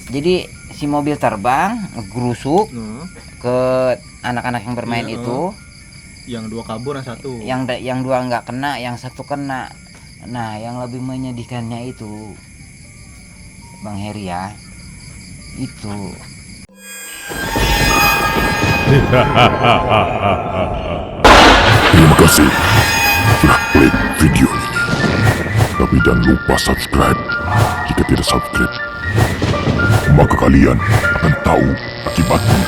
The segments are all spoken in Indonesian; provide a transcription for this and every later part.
Jadi si mobil terbang ngegrusuk ke anak-anak yang bermain itu. Yang 2 kabur, yang 1. Yang 2 nggak kena, yang 1 kena. Nah, yang lebih menyedihkannya itu, Bang Heri ya, itu. Terima kasih sudah klik video ini. Tapi jangan lupa subscribe. Jika tidak subscribe, maka kalian akan tahu akibatnya.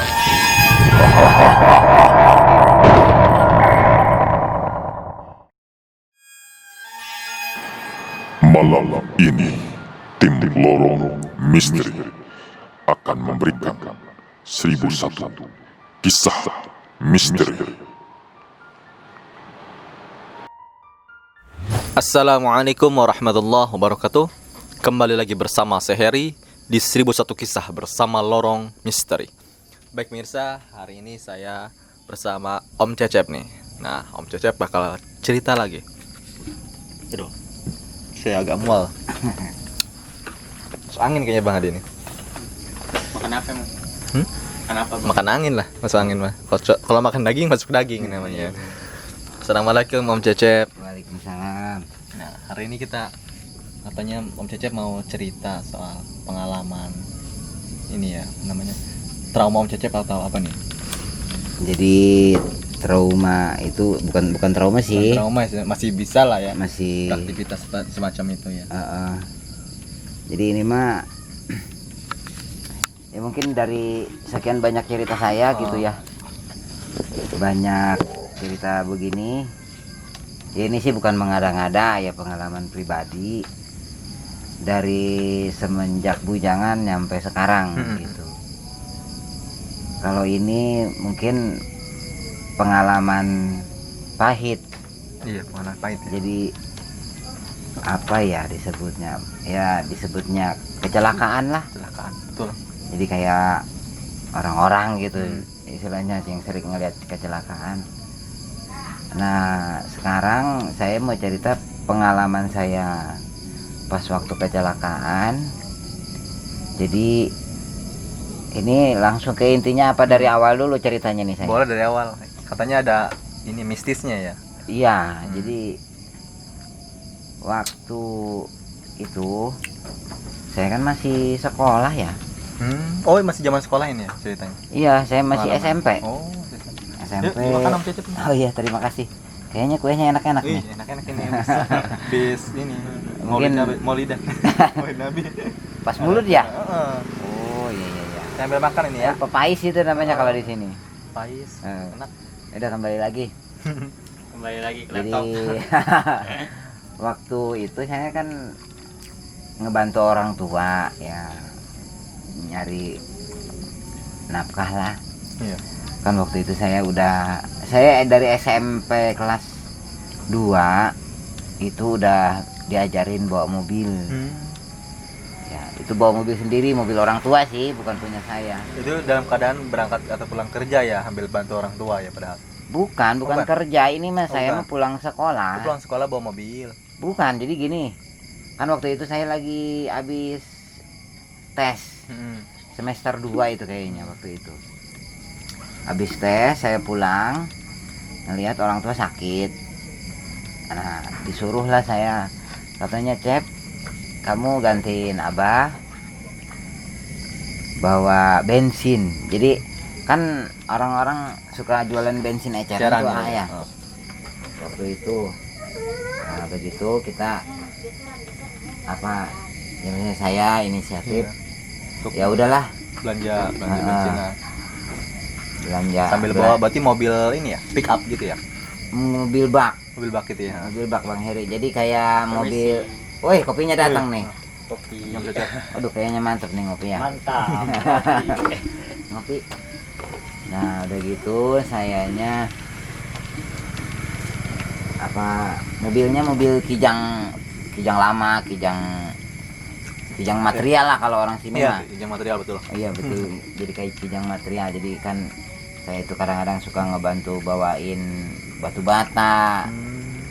Malam ini, tim Lorong Misteri akan memberikan 1001 kisah misteri. Assalamualaikum warahmatullahi wabarakatuh. Kembali lagi bersama saya Heri di 1001 kisah bersama Lorong Misteri. Baik pemirsa, hari ini saya bersama Om Cecep nih. Nah, Om Cecep bakal cerita lagi. Aduh, saya agak mual. Masuk angin kayaknya Bang Adi ini. Makan apa emang? Makan apa bang? Makan angin lah, masuk angin mah. Kalau makan daging masuk daging namanya. Assalamualaikum Om Cecep. Waalaikumsalam. Nah, hari ini kita katanya Om Cecep mau cerita soal pengalaman ini ya, namanya trauma Om Cecep atau apa nih? Jadi trauma itu bukan trauma sih. Bukan trauma sih, masih bisa lah ya. Masih Aktivitas semacam itu ya. Jadi ini mah ya mungkin dari sekian banyak cerita saya gitu ya. Banyak cerita begini. Ya ini sih bukan mengada-ngada ya, pengalaman pribadi dari semenjak bujangan sampai sekarang gitu. Kalau ini mungkin pengalaman pahit. Iya, pengalaman pahit ya. Jadi apa ya disebutnya? Ya disebutnya kecelakaan lah. Kecelakaan, betul. Jadi kayak orang-orang gitu istilahnya yang sering ngeliat kecelakaan. Nah sekarang saya mau cerita pengalaman saya pas waktu kecelakaan. Jadi ini langsung ke intinya apa dari awal dulu ceritanya nih saya? Boleh dari awal. Katanya ada ini mistisnya ya. Iya, jadi waktu itu saya kan masih sekolah ya. Oh, masih zaman sekolah ini ya ceritanya. Iya, saya masih Pengalaman. SMP. Oh, SMP. Yuk, makan Om Cecep. Oh iya, terima kasih. Kayaknya kuenya enak-enak nih. Enak-enak ini bis ini. Mungkin Maulidah. Maulid Nabi. pas mulut ya? Heeh. Oh iya iya iya. Saya ambil makan ini ya. Pepais itu namanya kalau di sini. Pais. Enak. Udah kembali lagi. Kembali lagi ke Jadi laptop. waktu itu saya kan ngebantu orang tua ya, nyari nafkah lah. Iya. Kan waktu itu saya dari SMP kelas 2 itu udah diajarin bawa mobil. Ya, itu bawa mobil sendiri, mobil orang tua sih, bukan punya saya. Itu dalam keadaan berangkat atau pulang kerja ya, ambil bantu orang tua ya padahal. Bukan kerja, ini mah saya mah pulang sekolah. Pulang sekolah bawa mobil. Bukan, jadi gini. Kan waktu itu saya lagi habis tes. Semester 2 itu kayaknya waktu itu. Habis tes saya pulang, ngelihat orang tua sakit. Nah, disuruhlah saya. Katanya, "Cep, kamu gantiin Abah bawa bensin." Jadi kan orang-orang suka jualan bensin eceran tuh ya. Waktu itu. Nah, begitu kita ya misalnya saya inisiatif. Ya udahlah, belanja bensin lah. Belanja Sambil bawa berarti mobil ini ya, pick up gitu ya. Mobil bak Gitu ya. Mobil bak Bang Heri. Jadi kayak mobil. Woi, kopinya datang nih. Kopi. Aduh, kayaknya mantep nih ngopi ya. Mantap. Ngopi. Nah, udah gitu sayanya mobilnya mobil kijang lama, kijang material lah kalau orang sini mah. Iya, kijang material betul. Iya betul. Jadi kayak kijang material. Jadi kan saya itu kadang-kadang suka ngebantu bawain batu bata.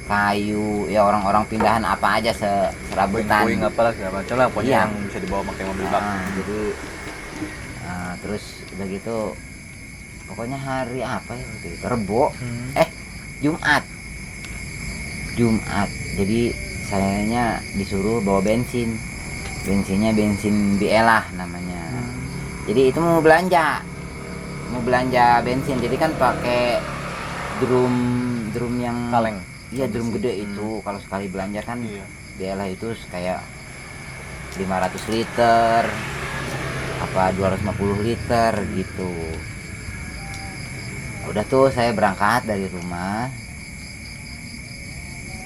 kayu, ya orang-orang pindahan apa aja serabutan. Puing apalah segala macam lah, pokoknya Iya. yang bisa dibawa pakai mobil bak. Jadi terus udah gitu pokoknya hari apa ya waktu itu, Rebo Jumat jadi sayanya disuruh bawa bensinnya bensin Bielah namanya. Jadi itu mau belanja bensin, jadi kan pakai drum yang Kaleng. iya, drum gede itu. Kalau sekali belanja kan Iya. Bielah itu kayak 500 liter apa 250 liter gitu. Udah tuh saya berangkat dari rumah,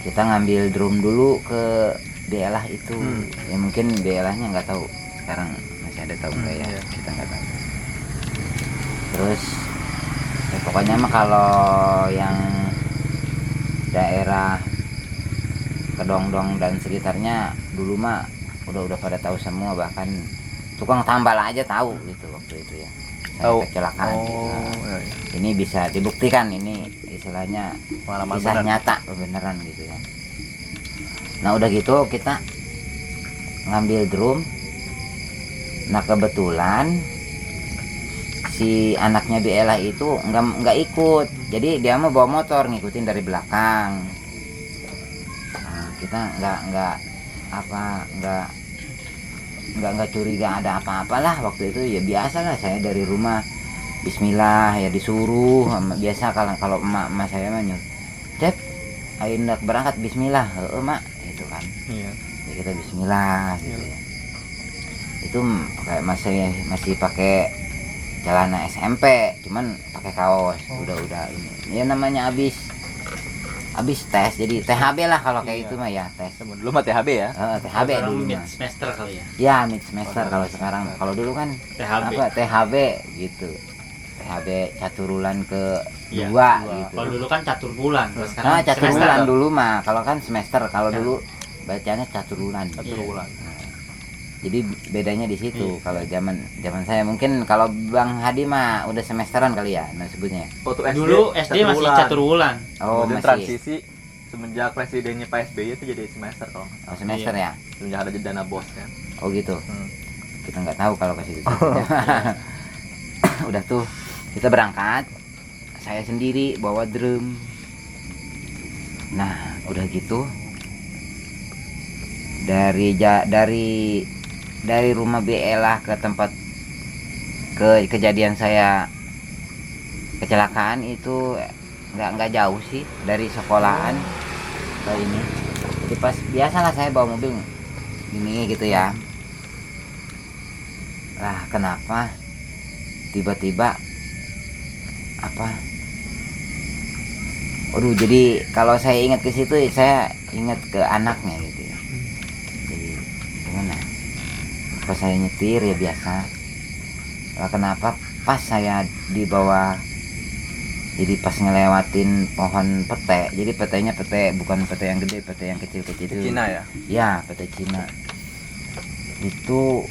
kita ngambil drum dulu ke Bielah itu. Ya mungkin Bielahnya nggak tahu sekarang masih ada, tahu nggak ya, iya. kita nggak tahu. Terus ya pokoknya mah kalau yang daerah Kedongdong dan sekitarnya dulu mah udah pada tahu semua, bahkan tukang tambal aja tahu gitu waktu itu ya. Saya Tahu. kecelakaan gitu. Iya. Ini bisa dibuktikan, ini istilahnya Pengalaman kisah benar. nyata beneran gitu ya. Nah udah gitu kita ngambil drum. Nah kebetulan si anaknya Bielah itu nggak ikut, jadi dia mau bawa motor ngikutin dari belakang. Nah, kita nggak curiga ada apa-apalah waktu itu. Ya biasa lah, saya dari rumah Bismillah ya disuruh biasa. Kalau emak saya mah nyuruh, Cep ayo hendak berangkat Bismillah, mak itu kan. Iya. Ya kita Bismillah gitu ya. Itu kayak masih pakai celana SMP, cuman pakai kaos. Udah ini ya namanya habis tes, jadi THB lah kalau kayak itu mah ya, tes. Dulu mah THB ya. THB dulu mid mah. semester kali ya. Ya mid semester kalau sekarang. Kalau dulu kan THB. apa THB gitu. THB caturulan ke Iya, dua dua. gitu. Kalau dulu kan catur bulan, kalau sekarang Nah, caturulan semester. dulu mah. Kalau kan semester, kalau Ya. dulu bacanya caturulan. Satu bulan. Jadi bedanya di situ. Iya. Kalau zaman saya mungkin, kalau Bang Hadi mah udah semesteran kali ya, nah sebutnya. Waktu Dulu SD masih catur bulan. Oh, Kemudian masih. transisi semenjak presidennya Pak SBY itu jadi semester kalau nggak salah. Oh, semester ya. Semenjak ada dana bos kan. Oh gitu. Hmm. Kita nggak tahu kalau ke situ. Udah tuh kita berangkat. Saya sendiri bawa drum. Nah, udah gitu dari rumah Bielah ke tempat kejadian saya kecelakaan itu nggak jauh sih dari sekolahan ke ini. Jadi pas biasalah saya bawa mobil gini gitu ya. Lah kenapa tiba-tiba waduh, jadi kalau saya ingat ke situ saya ingat ke anaknya gitu ya. Jadi gimana, pas saya nyetir ya biasa. Lah kenapa pas saya di bawah, jadi pas ngelewatin pohon pete, jadi petenya pete bukan pete yang gede, pete yang kecil-kecil itu. Cina ya. Ya, pete Cina. Itu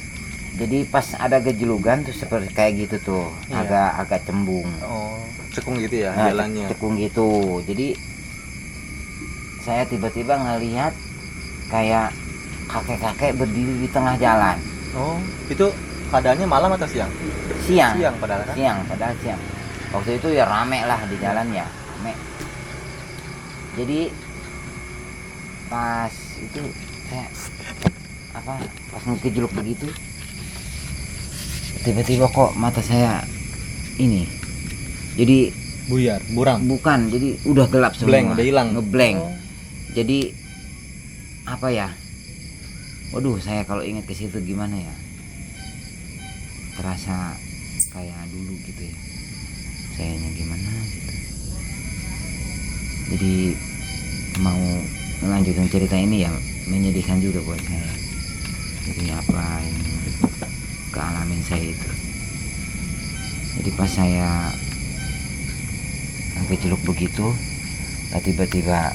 jadi pas ada gejulugan tuh seperti kayak gitu tuh. Iya. Agak cembung. Oh, cekung gitu ya Nah, jalannya. cekung gitu. Jadi saya tiba-tiba ngelihat kayak kakek-kakek berdiri di tengah jalan. Oh, itu keadaannya malam atau siang? Siang. Siang padahal kan. Padahal siang. Waktu itu ya rame lah di jalan ya, rame. Jadi pas itu saya pas ngejeluk begitu, tiba-tiba kok mata saya ini jadi buram. bukan, jadi udah gelap semua, Blank, udah hilang. ngeblank. Oh. Jadi waduh, saya kalau ingat ke situ gimana ya, terasa kayak dulu gitu ya, sayanya gimana gitu. Jadi mau melanjutkan cerita ini ya menyedihkan juga buat saya. Jadi apa yang kealamin saya itu. Jadi pas saya kejeluk begitu, tiba-tiba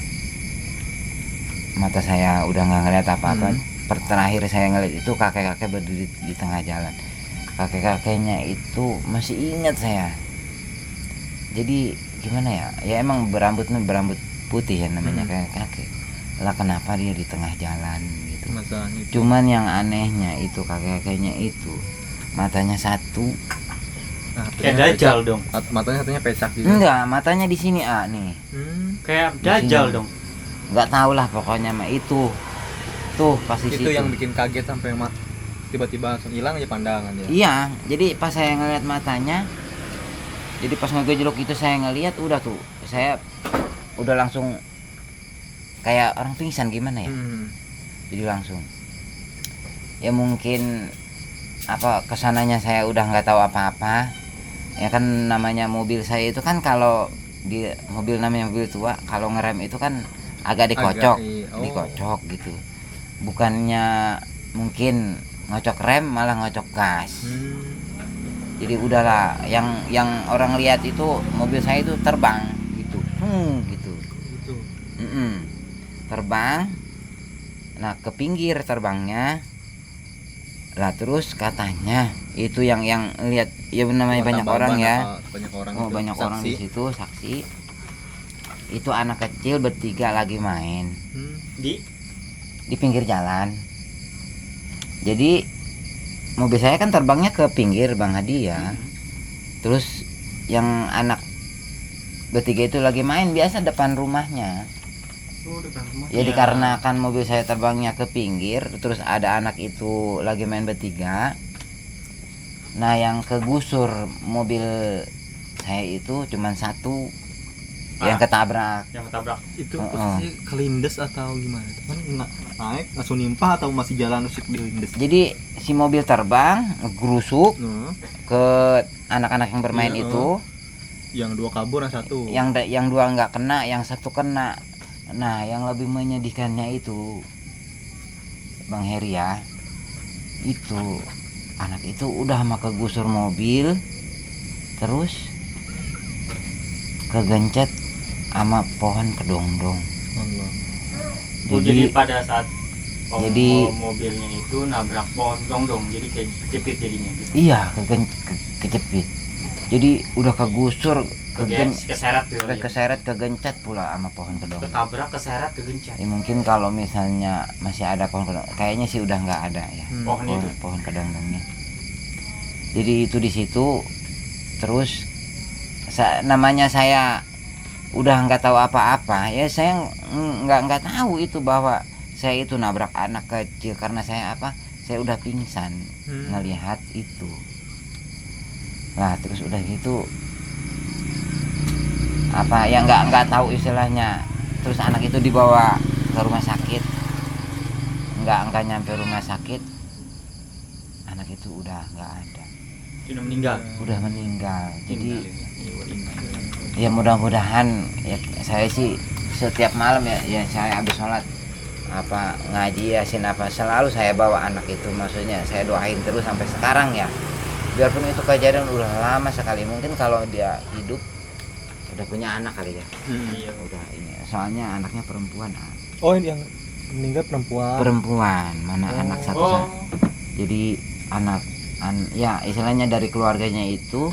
mata saya udah nggak ngeliat apa-apa. Terakhir saya ngeliat itu kakek-kakek berdiri di tengah jalan. Kakek-kakeknya itu masih ingat saya. Jadi gimana ya? Ya emang berambut putih ya namanya kakek. Lah kenapa dia di tengah jalan gitu. Masalahnya itu. Cuman yang anehnya itu kakek-kakeknya itu matanya satu. Nah, Kayak Dajjal dong. Matanya katanya pesak gitu. Enggak, matanya di sini nih. Kayak Dajjal dong. Enggak tahu lah pokoknya mah itu. Tuh pasti Itu yang bikin kaget sampai tiba-tiba langsung hilang aja pandangan ya. Iya, jadi pas saya ngeliat matanya, jadi pas ngegejlok itu saya ngeliat udah tuh, saya udah langsung kayak orang pingsan gimana ya. Jadi langsung, ya mungkin apa kesananya saya udah nggak tahu apa-apa. Ya kan namanya mobil saya itu kan kalau di mobil namanya mobil tua, kalau ngerem itu kan agak dikocok, dikocok gitu. Bukannya mungkin ngocok rem malah ngocok gas. Jadi udahlah yang orang lihat itu mobil saya itu terbang gitu. Gitu. Terbang. Nah, ke pinggir terbangnya. Lah terus katanya itu yang lihat ya namanya banyak orang ya. Banyak orang di situ saksi. Itu anak kecil bertiga lagi main. Di pinggir jalan. Jadi mobil saya kan terbangnya ke pinggir Bang Hadi ya. Terus yang anak bertiga itu lagi main biasa depan rumahnya. Jadi karena kan mobil saya terbangnya ke pinggir, terus ada anak itu lagi main bertiga. Nah yang kegusur mobil saya itu cuman satu. Yang ketabrak. Itu posisi kelindes atau gimana? Kan naik langsung nimpah atau masih jalan usik dilindes? Jadi si mobil terbang ngegrusuk ke anak-anak yang bermain itu. Yang dua kabur, yang satu. Yang dua nggak kena, yang satu kena. Nah yang lebih menyedihkannya itu Bang Heri ya, itu anak itu udah sama kegusur mobil, terus kegencet sama pohon kedongdong. Allah. Jadi pada saat mobilnya itu nabrak pohon kedongdong, jadi kayak kejepit jadinya gitu. Iya, kejepit. Jadi udah kegusur, keseret, kegencet pula sama pohon kedongdong. Ketabrak, keseret, kegencet. Ya mungkin kalau misalnya masih ada pohon kedongdong, kayaknya sih udah nggak ada ya. Pohon kedongdongnya. Jadi itu di situ, terus namanya saya udah nggak tahu apa-apa ya, saya nggak tahu itu bahwa saya itu nabrak anak kecil karena saya udah pingsan ngelihat itu. Nah terus udah gitu ya nggak tahu istilahnya, terus anak itu dibawa ke rumah sakit, nggak nyampe rumah sakit anak itu udah nggak ada, udah meninggal. Jadi ya mudah-mudahan ya, saya sih setiap malam ya saya habis sholat ngaji yasin selalu saya bawa anak itu, maksudnya saya doain terus sampai sekarang ya, biarpun itu kejadian udah lama sekali. Mungkin kalau dia hidup udah punya anak kali ya. Udah ini soalnya anaknya perempuan. Oh yang meninggal perempuan mana anak satu. Jadi ya istilahnya dari keluarganya itu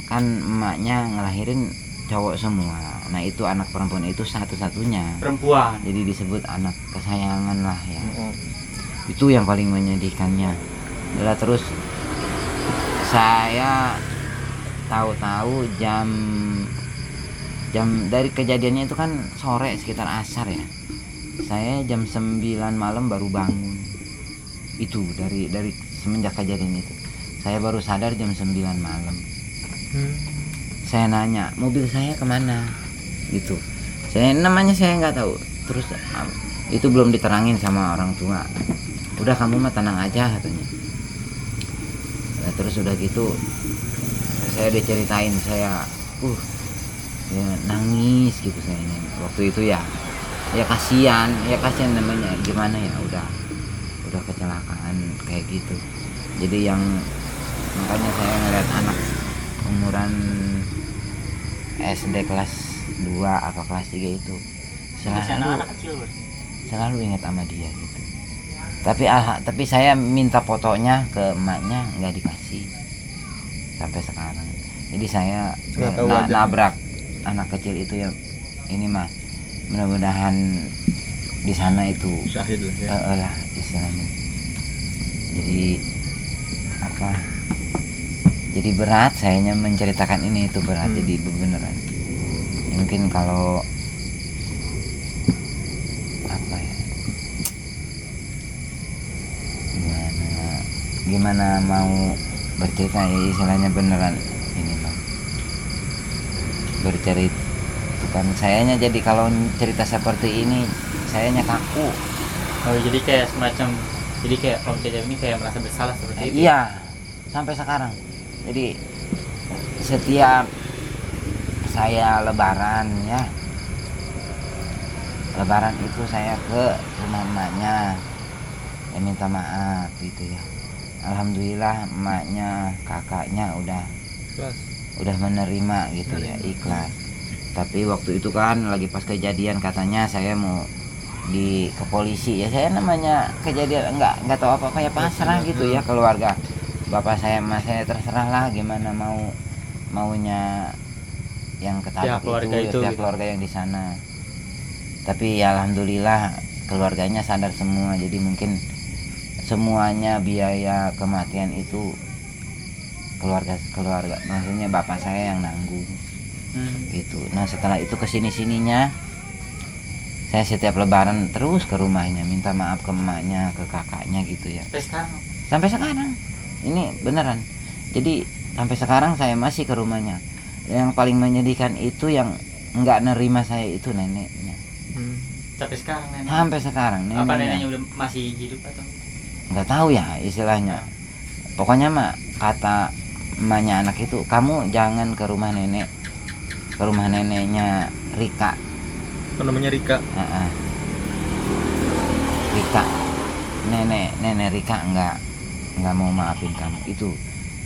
kan emaknya ngelahirin cowok semua. Nah itu anak perempuan itu satu-satunya perempuan, jadi disebut anak kesayangan lah ya. Itu yang paling menyedihkannya. Adalah terus saya tahu-tahu jam dari kejadiannya itu kan sore sekitar asar ya, saya jam 9 malam baru bangun. Itu dari semenjak kejadian itu saya baru sadar jam 9 malam. Saya nanya mobil saya kemana gitu, saya nggak tahu. Terus itu belum diterangin sama orang tua, udah kamu mah tenang aja katanya. Nah, terus udah gitu saya diceritain, saya ya nangis gitu saya waktu itu ya kasihan namanya, gimana ya, udah kecelakaan kayak gitu. Jadi yang makanya saya ngeliat anak umuran SD kelas 2 atau kelas 3 itu selalu ingat sama dia gitu. Tapi saya minta fotonya ke emaknya, nggak dikasih sampai sekarang. Jadi saya nabrak anak kecil itu ya ini mah mudah-mudahan di sana itu Syahid lah ya. lah istilahnya. Jadi apa? Jadi berat sayanya menceritakan ini, itu berat. Jadi beneran. Mungkin kalau apa ya? Gimana mau bercerita ya, istilahnya beneran ini mah. Bercerita bukan sayanya, jadi kalau cerita seperti ini sayanya kaku. Oh jadi kayak semacam, jadi kayak Om Cecep ini kayak merasa bersalah seperti itu. Iya, sampai sekarang. Jadi setiap saya lebaran ya, lebaran itu saya ke rumah emaknya ya minta maaf gitu ya. Alhamdulillah emaknya, kakaknya udah menerima gitu ya, ikhlas. Tapi waktu itu kan lagi pas kejadian katanya saya mau ke polisi ya, saya namanya kejadian nggak tahu apa ya, pasrah gitu ya keluarga. Bapak saya mas saya terserah lah gimana maunya yang ketabrak itu ya, keluarga yang di sana. Tapi ya alhamdulillah keluarganya sadar semua, jadi mungkin semuanya biaya kematian itu keluarga maksudnya bapak saya yang nanggung gitu. Nah setelah itu kesini-sininya saya setiap lebaran terus ke rumahnya minta maaf ke emaknya, ke kakaknya gitu ya. Sampai sekarang ini beneran. Jadi sampai sekarang saya masih ke rumahnya. Yang paling menyedihkan itu yang nggak nerima saya itu neneknya. Sampai sekarang nenek. Sampai sekarang neneknya. Apa neneknya udah masih hidup atau? Nggak tahu ya istilahnya. Pokoknya mah kata emaknya anak itu, kamu jangan ke rumah nenek, ke rumah neneknya Rika. Apa namanya Rika? Rika, nenek Rika nggak mau maafin kamu. Itu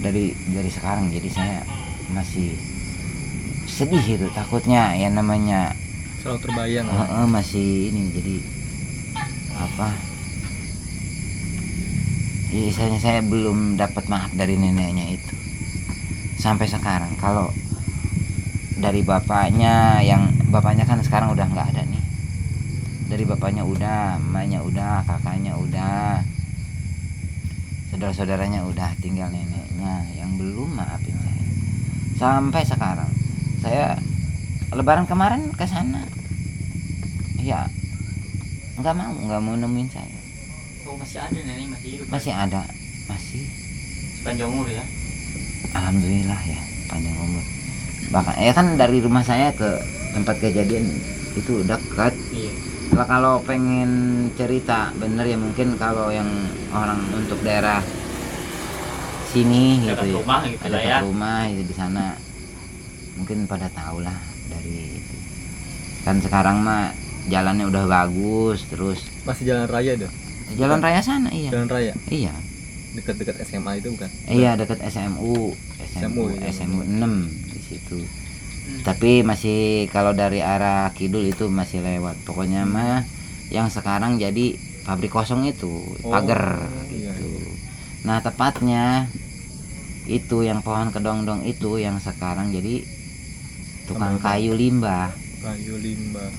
dari sekarang. Jadi saya masih sedih itu, takutnya ya namanya Selalu terbayang. masih ini, jadi apa? Misalnya saya belum dapat maaf dari neneknya itu sampai sekarang. Kalau dari bapaknya kan sekarang udah nggak ada nih. Dari bapaknya udah, emaknya udah, kakaknya udah, saudara-saudaranya udah, tinggal neneknya yang belum maafin saya sampai sekarang. Saya lebaran kemarin ke sana ya nggak mau nemuin saya. Oh masih ada nenek, masih hidup? Masih ada, masih panjang umur ya. Alhamdulillah ya, panjang umur. Bahkan ya kan dari rumah saya ke tempat kejadian itu dekat. Iya. Kalau pengen cerita bener ya mungkin kalau yang orang untuk daerah sini dekat gitu rumah ya, gitu ada lah dekat ya. rumah itu di sana mungkin pada tahu lah dari itu. Kan sekarang mah jalannya udah bagus, terus Masih jalan raya dong. jalan raya sana iya. Jalan raya. Iya. Dekat-dekat SMA itu bukan? Iya dekat SMU ya, 6 di situ. Tapi masih kalau dari arah kidul itu masih lewat. Pokoknya mah yang sekarang jadi pabrik kosong itu, pagar iya. gitu. Nah tepatnya itu yang pohon kedongdong itu yang sekarang jadi tukang kayu limbah. Kayu limbah.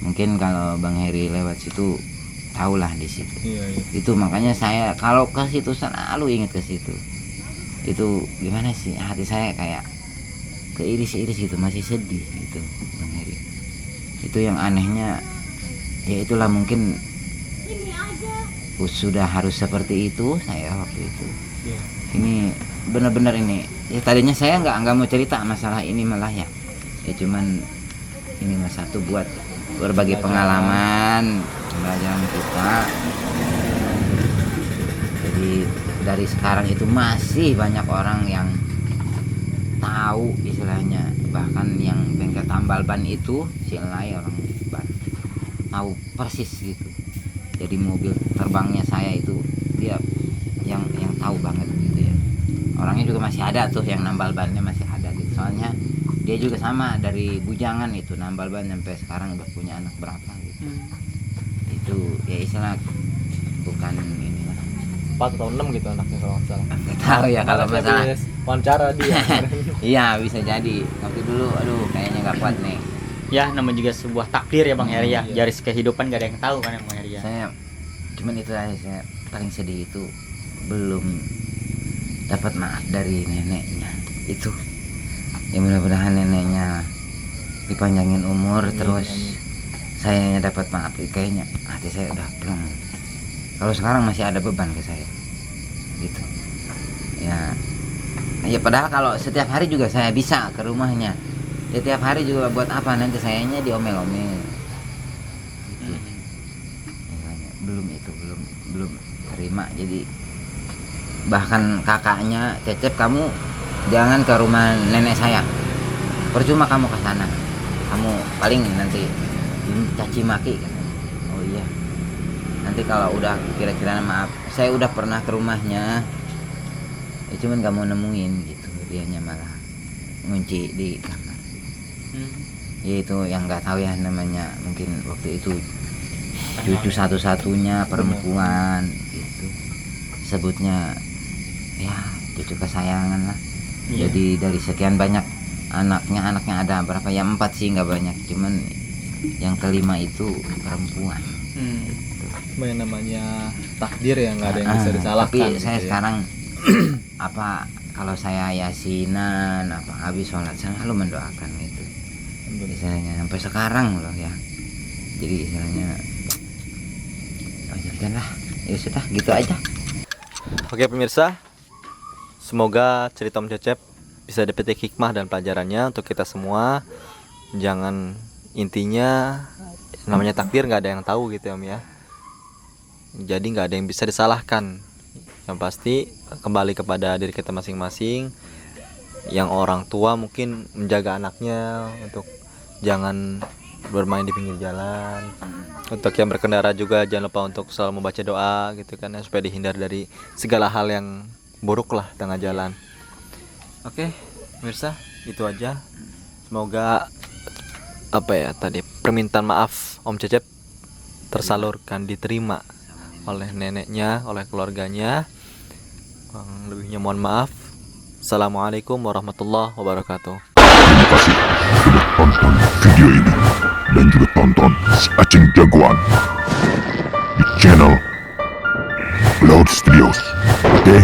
Mungkin kalau Bang Heri lewat situ tahulah di situ. Iya. Itu makanya saya kalau ke situ selalu ingat ke situ. Itu gimana sih, hati saya kayak keiris-iris gitu, masih sedih gitu Bang Heri. Itu yang anehnya ya itulah, mungkin sudah harus seperti itu saya waktu itu. Ini benar-benar ini ya, tadinya saya nggak mau cerita masalah ini malah ya cuman ini mas satu buat berbagi pengalaman pembelajaran kita. Jadi dari sekarang itu masih banyak orang yang tahu istilahnya, bahkan yang bengkel tambal ban itu si Elai orang ban tahu persis gitu. Jadi mobil terbangnya saya itu dia yang tahu banget gitu ya. Orangnya juga masih ada tuh yang nambal bannya masih ada gitu. Soalnya dia juga sama dari bujangan itu nambal ban sampai sekarang udah punya anak berapa gitu. Itu ya istilah bukan ini lah. 4 atau 6 gitu anaknya kalau nggak salah. Nggak tahu ya kalau masalah. Wawancara dia. Iya bisa jadi. Waktu dulu aduh kayaknya nggak kuat nih. ya namanya juga sebuah takdir ya Bang Heri ya. Garis kehidupan gak ada yang tahu kan Bang Heri ya. Saya cuman itu aja, saya paling sedih itu belum dapat maaf dari neneknya itu. Ya mudah-mudahan neneknya dipanjangin umur, terus sayanya dapat maaf. Kayaknya hati saya udah plong. Kalau sekarang masih ada beban ke saya gitu ya padahal kalau setiap hari juga saya bisa ke rumahnya ya, tiap hari juga buat apa, nanti sayanya diomel-omel gitu. Belum terima. Jadi bahkan kakaknya, Cecep, kamu jangan ke rumah nenek saya, percuma kamu ke sana, kamu paling nanti caci maki. Oh iya, nanti kalau udah kira-kira maaf, saya udah pernah ke rumahnya ya, cuman gak mau nemuin gitu, dianya malah ngunci di kamar. Ya itu yang nggak tahu ya, namanya mungkin waktu itu cucu satu-satunya perempuan gitu, sebutnya ya cucu kesayangan lah. Jadi dari sekian banyak anaknya ada berapa ya, 4 sih, nggak banyak, cuman yang kelima itu perempuan. Yang namanya takdir ya, nggak ada yang bisa disalahkan. Tapi gitu saya ya. sekarang apa, kalau saya yasinan apa habis sholat selalu mendoakan itu istilahnya sampai sekarang loh ya. Jadi istilahnya lah, ya sudah gitu aja. Oke pemirsa, semoga cerita Om Cecep bisa dipetik hikmah dan pelajarannya untuk kita semua. Jangan, intinya namanya takdir nggak ada yang tahu gitu ya Om ya. Jadi nggak ada yang bisa disalahkan. Yang pasti kembali kepada diri kita masing-masing. Yang orang tua mungkin menjaga anaknya untuk jangan bermain di pinggir jalan. Untuk yang berkendara juga jangan lupa untuk selalu membaca doa gitu kan ya, supaya dihindar dari segala hal yang buruk lah tengah jalan. Oke pemirsa, itu aja. Semoga apa ya tadi, permintaan maaf Om Cecep tersalurkan, diterima oleh neneknya, oleh keluarganya. Lebihnya mohon maaf. Assalamualaikum warahmatullahi wabarakatuh. Terima kasih sudah tonton video ini, dan juga tonton si Aceng Jagoan di channel Loud Studios. Oke?